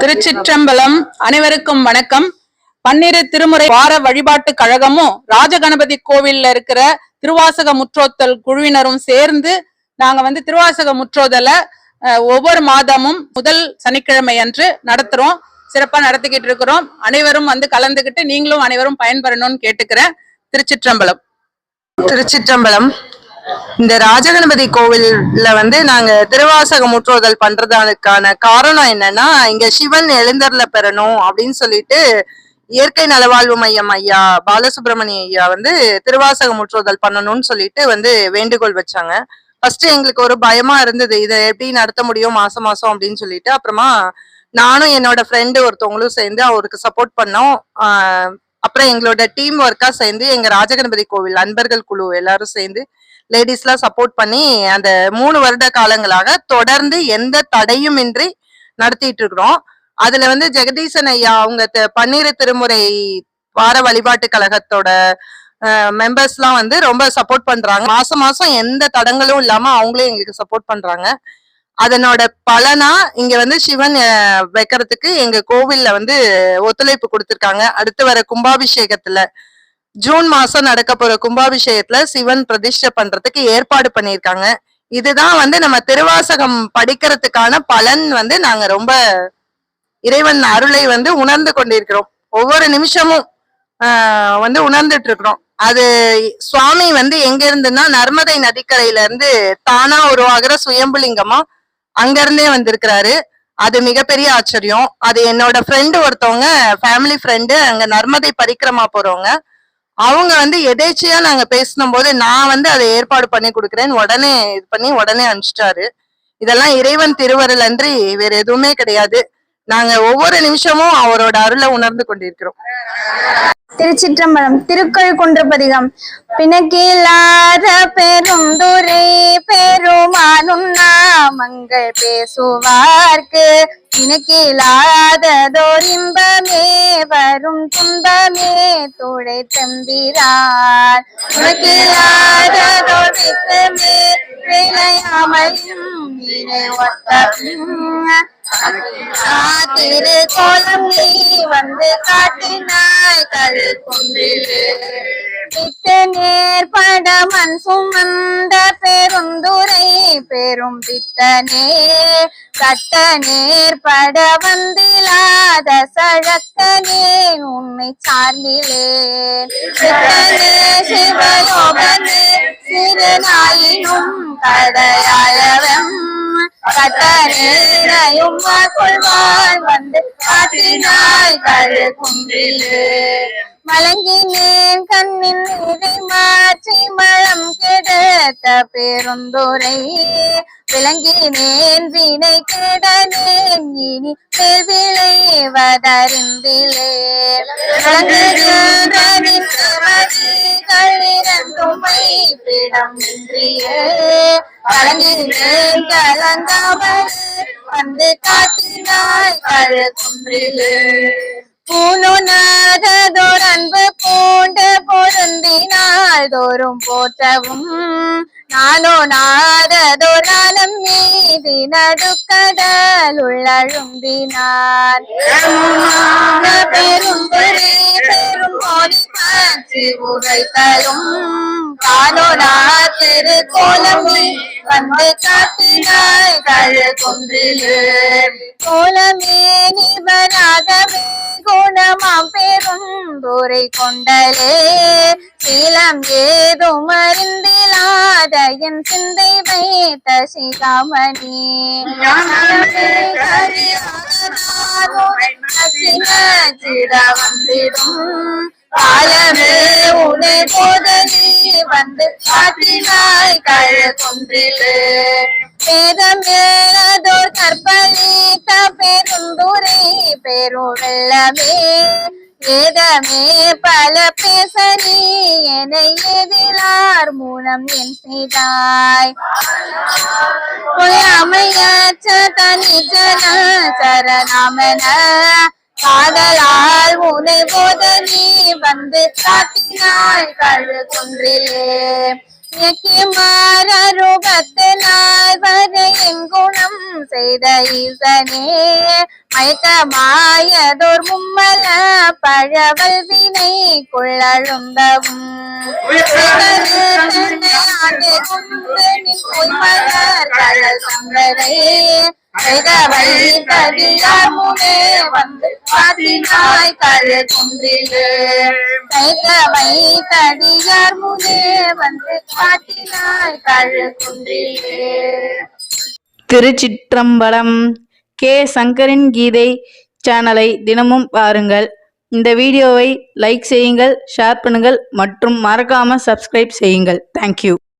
திருச்சிற்றம்பலம். அனைவருக்கும் வணக்கம். பன்னிரு திருமுறை வார வழிபாட்டு கழகமும் ராஜகணபதி கோவில்ல இருக்கிற திருவாசக முற்றோத்தல் குழுவினரும் சேர்ந்து நாங்க திருவாசக முற்றோதல ஒவ்வொரு மாதமும் முதல் சனிக்கிழமை அன்று நடத்துறோம். சிறப்பா நடத்திக்கிட்டு இருக்கிறோம். அனைவரும் கலந்துகிட்டு நீங்களும் அனைவரும் பயன்பெறணும்னு கேட்டுக்கிறேன். திருச்சிற்றம்பலம். திருச்சிற்றம்பலம். இந்த ராஜகணபதி கோவில்ல நாங்க திருவாசக முற்றோதல் பண்றதுக்கான காரணம் என்னன்னா, இங்க சிவன் எழுந்தருள பெறணும் அப்படின்னு சொல்லிட்டு இயற்கை நலவாழ்வு மையம் ஐயா பாலசுப்ரமணிய ஐயா திருவாசக முற்றோதல் பண்ணணும்னு சொல்லிட்டு வேண்டுகோள் வச்சாங்க. ஃபர்ஸ்ட் எங்களுக்கு ஒரு பயமா இருந்தது, இதை எப்படி நடத்த முடியும் மாசம் மாசம் அப்படின்னு சொல்லிட்டு. அப்புறமா நானும் என்னோட ஃப்ரெண்டு ஒருத்தவங்களும் சேர்ந்து அவருக்கு சப்போர்ட் பண்ணோம். அப்புறம் எங்களோட டீம் ஒர்க்கா சேர்ந்து எங்க ராஜகணபதி கோவில் அன்பர்கள் குழு எல்லாரும் சேர்ந்து லேடிஸ்லாம் சப்போர்ட் பண்ணி அந்த 3 வருட காலங்களாக தொடர்ந்து எந்த தடையும் இன்றி நடத்திட்டு இருக்கிறோம். அதுல ஜெகதீசன் ஐயா அவங்க பன்னிரு திருமுறை வார வழிபாட்டு கழகத்தோட மெம்பர்ஸ் எல்லாம் ரொம்ப சப்போர்ட் பண்றாங்க. மாசம் மாசம் எந்த தடங்களும் இல்லாம அவங்களே எங்களுக்கு சப்போர்ட் பண்றாங்க. அதனோட பலனா இங்க சிவன் வைக்கிறதுக்கு எங்க கோவில்ல ஒத்துழைப்பு கொடுத்திருக்காங்க. அடுத்து வர கும்பாபிஷேகத்துல ஜூன் மாசம் நடக்க போற கும்பாபிஷேகத்துல சிவன் பிரதிஷ்டை பண்றதுக்கு ஏற்பாடு பண்ணிருக்காங்க. இதுதான் நம்ம திருவாசகம் படிக்கிறதுக்கான பலன். நாங்க ரொம்ப இறைவன் அருளை உணர்ந்து கொண்டிருக்கிறோம். ஒவ்வொரு நிமிஷமும் உணர்ந்துட்டு இருக்கிறோம். அது சுவாமி எங்க இருந்துன்னா நர்மதை நதிக்கரையில இருந்து தானா உருவாகிற சுயம்புலிங்கமா அங்க இருந்தே வந்திருக்கிறாரு. அது மிகப்பெரிய ஆச்சரியம். அது என்னோட ஃப்ரெண்டு ஒருத்தவங்க, ஃபேமிலி ஃப்ரெண்டு, அங்க நர்மதை பரிக்கிரமா போறவங்க. அவங்க எதேச்சியா நாங்க பேசின போது நான் அதை ஏற்பாடு பண்ணி கொடுக்குறேன்னு உடனே இது பண்ணி உடனே அனுப்பிச்சிட்டாரு. இதெல்லாம் இறைவன் திருவருள் அன்றி வேற எதுவுமே கிடையாது. நாங்க ஒவ்வொரு நிமிஷமும் அவரோட அருளை உணர்ந்து கொண்டிருக்கிறோம். திருச்சிற்றம்பலம். திருக்கழுக்குன்றபதிகம். பிணக்கில்லாத பெருந்துரை பெருமானும் நாமங்கள் பேசுவார்க்கு பிணக்கில்லாததோர் இன்பமே வரும் துன்பமே துளை தம்பிரார் பிணக்கில்லாததோர் வித்தமே விளையாமையும் வினை திருக்கோலம் நீ காட்டினாய் கழுக்குன்றிலே விட்டு நேர்பட மண் சுமந்த பெருந்துரை பெரும் வித்தனே கட்ட நேர்பட வந்திலாத சழக்கனே உண்மை சார்ந்திலேன் சிவயோகனே சிறுநாயினும் கடையாளவம் கட்டரையும் கொள்வான் காட்டினாய் கழு குன்றிலே மலங்கினேன் கண்ணின் நீரை மாற்றி மலம் கெடுத்த பெருந்துரை விளங்கினேன் வினை கெடனேன் இனி விளைவதறிந்திலே களிரந்துமை பிடம் இன்றியே கலங்கினேன் கலங்காமல் காட்டினாய் கழு குன்றிலே பூணுநாததோர் அன்பு பூண்டு பொருந்தினால் தோறும் போற்றவும் நானோ நாததோர் நாளம் மீதி நடுக்கடல் உள்ளழும்பினான் பெரும் பெரும் காட்சி உரைத்தலும் காணோனா திருக்கோலம் காட்டினாய் கழு குன்றிலே கோலமே நிவராகவே குணமாம் பெரும் தூரை கொண்டலே சீலம் ஏதும் அறிந்திலாத என் சிந்தை வைத்த சிகாமணி வந்திடும் காலமே உனை போதனி காட்டினாய் கழு குன்றிலே பேதம் ஏதோர் கற்பழித்த பெருந்துரை பெருவெள்ளமே ஏதமே பல பேசனி என எதிலார் மூலம் என் செய்தாய் அமையற்ற தனி ஜன சரணாமன காதலால் உனை போதனி காட்டினாய் கழு குன்றிலே மாரூபத்தினாய் வர எங்குணம் செய்த ஈசனே மயக்கமாயதோர் மும்மல பழவல் வினை கொள்ளழுந்தவும் வைத்தடியார்முனே வந்து பாத்தினாய் கழு குன்றிலே வைத்தடியார்முனே வந்து பாத்தினாய் கழு குன்றிலே. திருச்சிற்றம்பலம். கே சங்கரின் கீதை சேனலை தினமும் பாருங்கள். இந்த வீடியோவை லைக் செய்யுங்கள், ஷேர் பண்ணுங்கள் மற்றும் மறக்காம சப்ஸ்கிரைப் செய்யுங்கள். தேங்க்யூ.